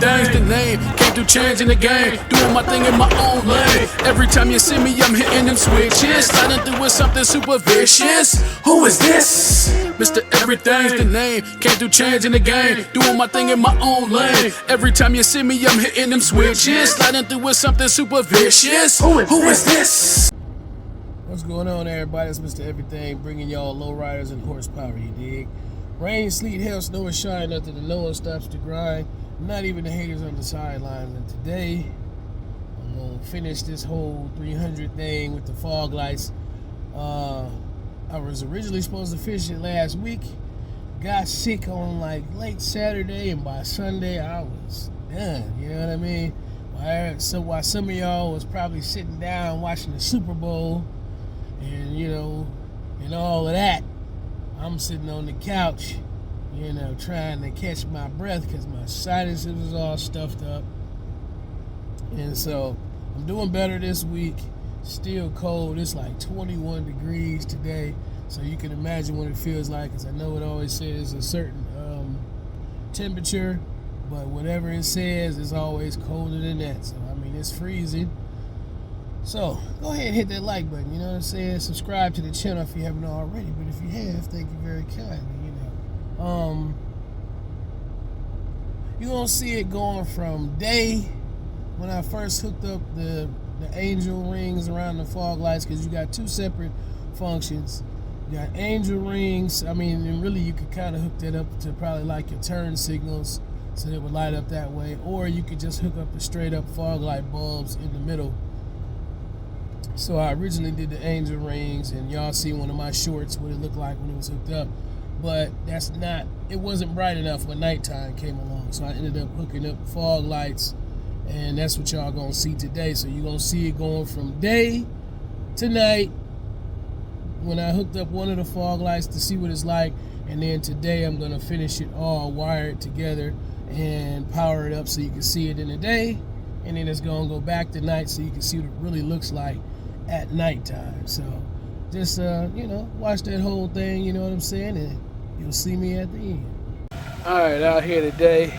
everything's the name. Can't do changing the game, doing my thing in my own lane. Every time you see me, I'm hitting them switches, sliding through with something super vicious. Who is this? Mr. Everything's the name. Can't do changing the game, doing my thing in my own lane. Every time you see me, I'm hitting them switches, sliding through with something super vicious. Who is this? What's going on, everybody? It's Mr. Everything, bringing y'all lowriders and horsepower, you dig? Rain, sleet, hail, snow, or shine, nothing that no one stops to grind, not even the haters on the sidelines. And today, I'm going to finish this whole 300 thing with the fog lights. I was originally supposed to finish it last week, got sick on like late Saturday, and by Sunday, I was done, you know what I mean? So while some of y'all was probably sitting down watching the Super Bowl, and and all of that, I'm sitting on the couch, trying to catch my breath because my sinuses was all stuffed up. And so I'm doing better this week. Still cold. It's like 21 degrees today, so you can imagine what it feels like, because I know it always says a certain temperature, but whatever it says is always colder than that. So I mean, it's freezing. So go ahead and hit that like button, you know what I'm saying? Subscribe to the channel if you haven't already, but if you have, thank you very kindly, You're gonna see it going from day when I first hooked up the angel rings around the fog lights, because you got two separate functions. You got angel rings, and really you could kind of hook that up to probably like your turn signals, so it would light up that way, or you could just hook up the straight up fog light bulbs in the middle. So I originally did the angel rings, and y'all see one of my shorts what it looked like when it was hooked up, but it wasn't bright enough when nighttime came along, so I ended up hooking up fog lights, and that's what y'all gonna see today. So you're gonna see it going from day to night when I hooked up one of the fog lights to see what it's like, and then today I'm gonna finish it all, wire it together and power it up so you can see it in the day, and then it's gonna go back to night so you can see what it really looks like at nighttime. So just watch that whole thing, you know what I'm saying, and you'll see me at the end. All right, out here today,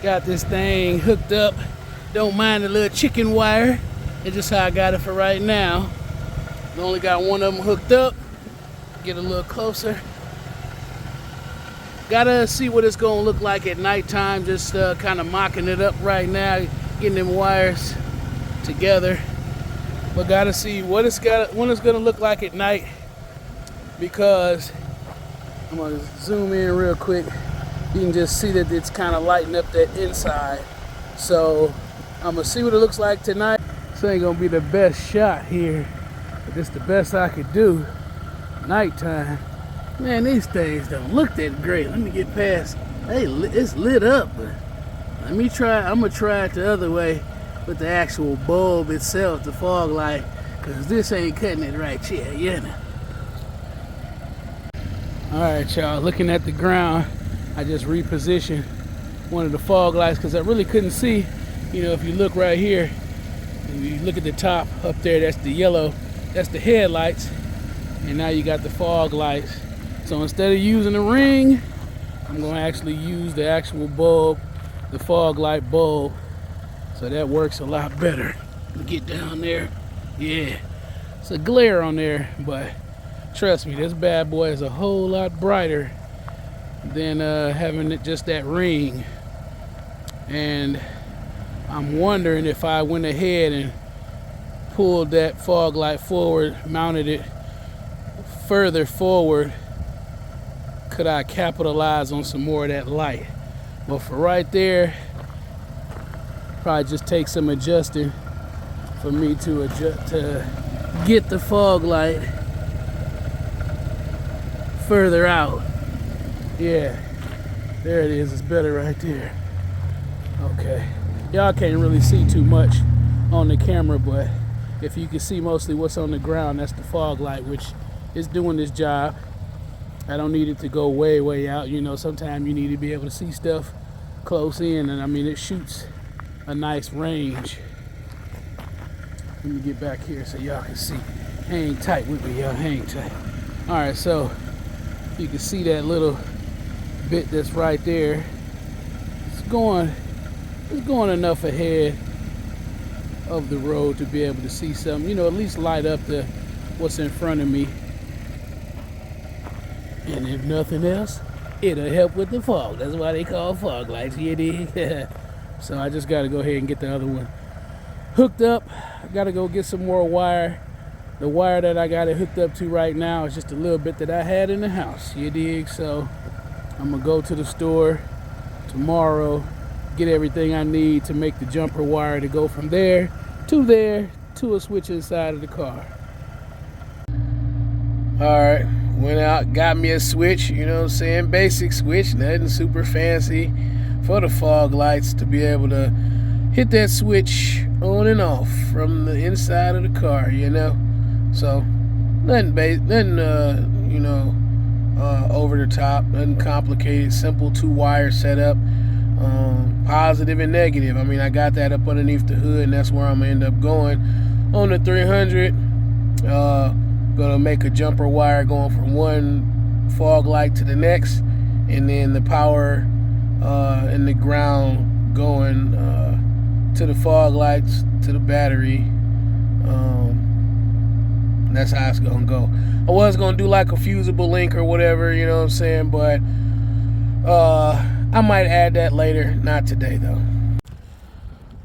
got this thing hooked up. Don't mind the little chicken wire. It's just how I got it for right now. I only got one of them hooked up. Get a little closer. Gotta see what it's gonna look like at nighttime. Just kind of mocking it up right now, getting them wires together. But gotta see what it's gonna look like at night, because I'm gonna zoom in real quick. You can just see that it's kind of lighting up that inside. So I'm gonna see what it looks like tonight. This ain't gonna be the best shot here, but it's the best I could do. Nighttime. Man, these things don't look that great. Let me get past. Hey, it's lit up, but let me try. I'm gonna try it the other way with the actual bulb itself, the fog light, because this ain't cutting it right here, All right, y'all, looking at the ground, I just repositioned one of the fog lights because I really couldn't see. If you look right here, if you look at the top up there, that's the yellow, that's the headlights, and now you got the fog lights. So instead of using the ring, I'm gonna actually use the actual bulb, the fog light bulb. So that works a lot better. Let me get down there. Yeah, it's a glare on there, but trust me, this bad boy is a whole lot brighter than having it just that ring. And I'm wondering if I went ahead and pulled that fog light forward, mounted it further forward, could I capitalize on some more of that light? But for right there, probably just take some adjusting for me to adjust to get the fog light further out. Yeah, there it is. It's better right there. Okay, y'all can't really see too much on the camera, but if you can see mostly what's on the ground, that's the fog light, which is doing this job. I don't need it to go way out. Sometimes you need to be able to see stuff close in, and it shoots a nice range. Let me get back here so y'all can see. Hang tight with me, y'all. Hang tight. All right, so you can see that little bit that's right there. It's going It's going enough ahead of the road to be able to see something, you know, at least light up what's in front of me. And if nothing else, it'll help with the fog. That's why they call fog lights. You dig? So I just got to go ahead and get the other one hooked up. I got to go get some more wire. The wire that I got it hooked up to right now is just a little bit that I had in the house. You dig? So I'm going to go to the store tomorrow, get everything I need to make the jumper wire to go from there to a switch inside of the car. Alright, went out, got me a switch, you know what I'm saying, basic switch, nothing super fancy, for the fog lights to be able to hit that switch on and off from the inside of the car, you know. So nothing over the top, nothing complicated, simple 2-wire setup. Positive and negative. I mean, I got that up underneath the hood, and that's where I'm gonna end up going on the 300. Gonna make a jumper wire going from one fog light to the next, and then the power and the ground going to the fog lights, to the battery. That's how it's gonna go. I was gonna do like a fusible link or whatever, you know what I'm saying, but I might add that later, not today though.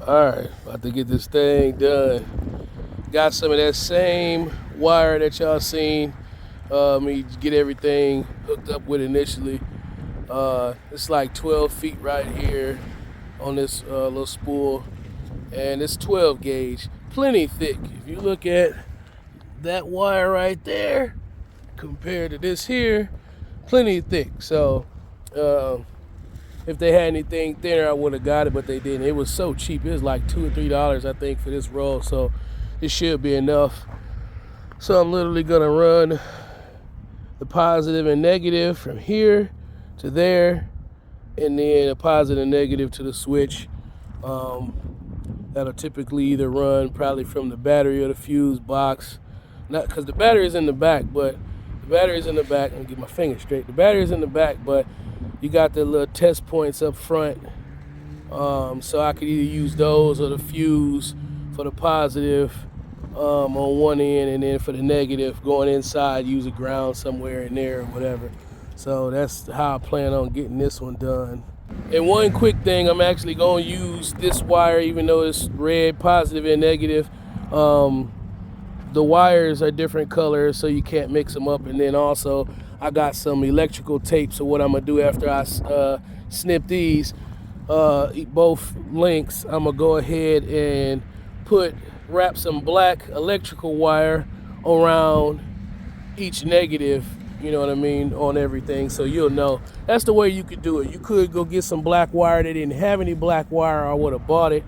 Alright, about to get this thing done. Got some of that same wire that y'all seen me get everything hooked up with initially. It's like 12 feet right here on this little spool, and it's 12 gauge, plenty thick. If you look at that wire right there compared to this here, plenty thick. So if they had anything thinner, I would have got it, but they didn't. It was so cheap. It was like $2 or $3, I think, for this roll. So it should be enough. So I'm literally gonna run the positive and negative from here to there, and then a positive and negative to the switch. That'll typically either run probably from the battery or the fuse box. Not because the battery is in the back, but the battery's in the back. Let me get my finger straight. The battery's in the back, but you got the little test points up front. So I could either use those or the fuse for the positive on one end, and then for the negative going inside, use a ground somewhere in there or whatever. So that's how I plan on getting this one done. And one quick thing, I'm actually going to use this wire, even though it's red, positive and negative. The wires are different colors, so you can't mix them up. And then also, I got some electrical tape, so what I'm going to do after I snip these, both links, I'm going to go ahead and wrap some black electrical wire around each negative, you know what I mean, on everything, so you'll know. That's the way you could do it. You could go get some black wire. They didn't have any black wire, I would have bought it.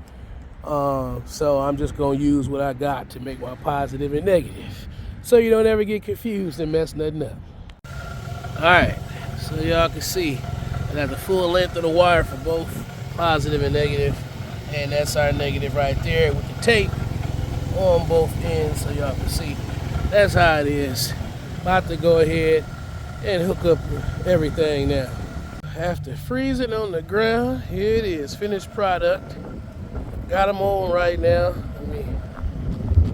So I'm just going to use what I got to make my positive and negative, so you don't ever get confused and mess nothing up. Alright, so y'all can see I got the full length of the wire for both positive and negative, and that's our negative right there with the tape on both ends, so y'all can see that's how it is. About to go ahead and hook up everything now. After freezing on the ground, here it is, finished product. Got them on right now. Let me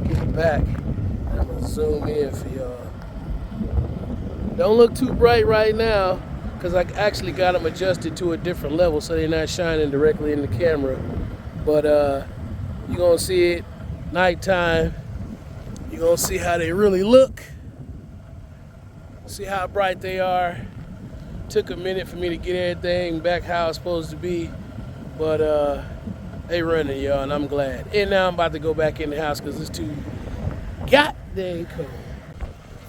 get it back. I'm gonna zoom in for y'all. Don't look too bright right now, because I actually got them adjusted to a different level so they're not shining directly in the camera. But you're gonna see it nighttime. You're gonna see how they really look. See how bright they are. Took a minute for me to get everything back how it's supposed to be, but they running, y'all, and I'm glad. And now I'm about to go back in the house because it's too goddamn cold.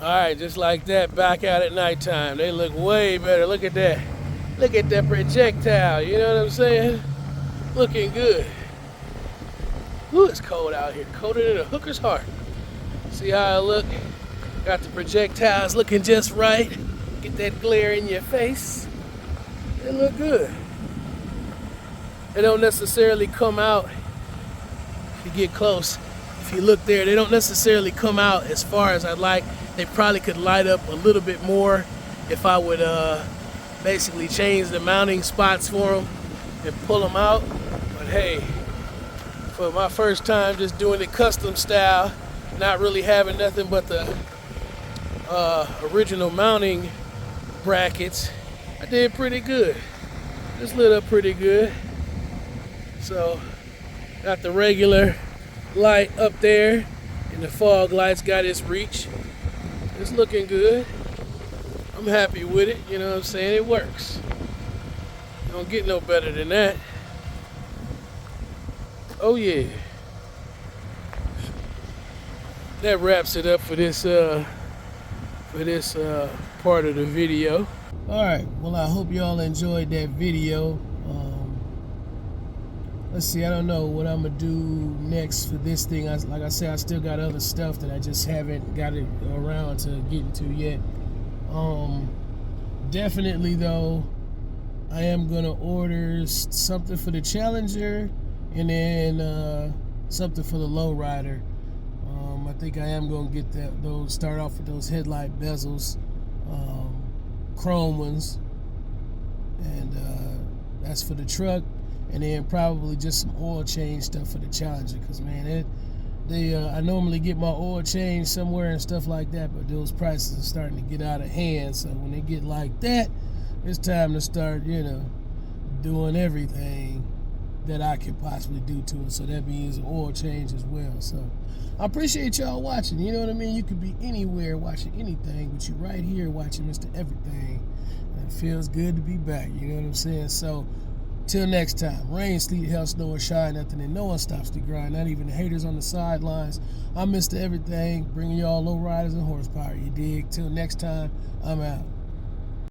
All right, just like that, back out at nighttime. They look way better. Look at that. Look at that projectile, you know what I'm saying? Looking good. Ooh, it's cold out here. Colder than a hooker's heart. See how I look? Got the projectiles looking just right. Get that glare in your face. They look good. They don't necessarily come out, if you get close, if you look there, they don't necessarily come out as far as I'd like. They probably could light up a little bit more if I would basically change the mounting spots for them and pull them out. But hey, for my first time just doing it custom style, not really having nothing but the original mounting brackets, I did pretty good. This lit up pretty good. So, got the regular light up there, and the fog lights got its reach. It's looking good. I'm happy with it, you know what I'm saying? It works. Don't get no better than that. Oh yeah. That wraps it up for this part of the video. All right, well, I hope y'all enjoyed that video. Let's see, I don't know what I'm gonna do next for this thing. Like I said, I still got other stuff that I just haven't got it around to getting to yet. Definitely though, I am gonna order something for the Challenger and then something for the Lowrider. I think I am gonna get those. Start off with those headlight bezels, chrome ones, and that's for the truck. And then probably just some oil change stuff for the Challenger, because man, I normally get my oil change somewhere and stuff like that, but those prices are starting to get out of hand. So when they get like that, it's time to start, doing everything that I can possibly do to it. So that means oil change as well. So I appreciate y'all watching. You know what I mean? You could be anywhere watching anything, but you right here watching Mr. Everything. And it feels good to be back. You know what I'm saying? So till next time, rain, sleet, hail, snow, or shine, nothing, and no one stops the grind, not even the haters on the sidelines. I'm Mr. Everything, bringing y'all low riders and horsepower, you dig? Till next time, I'm out.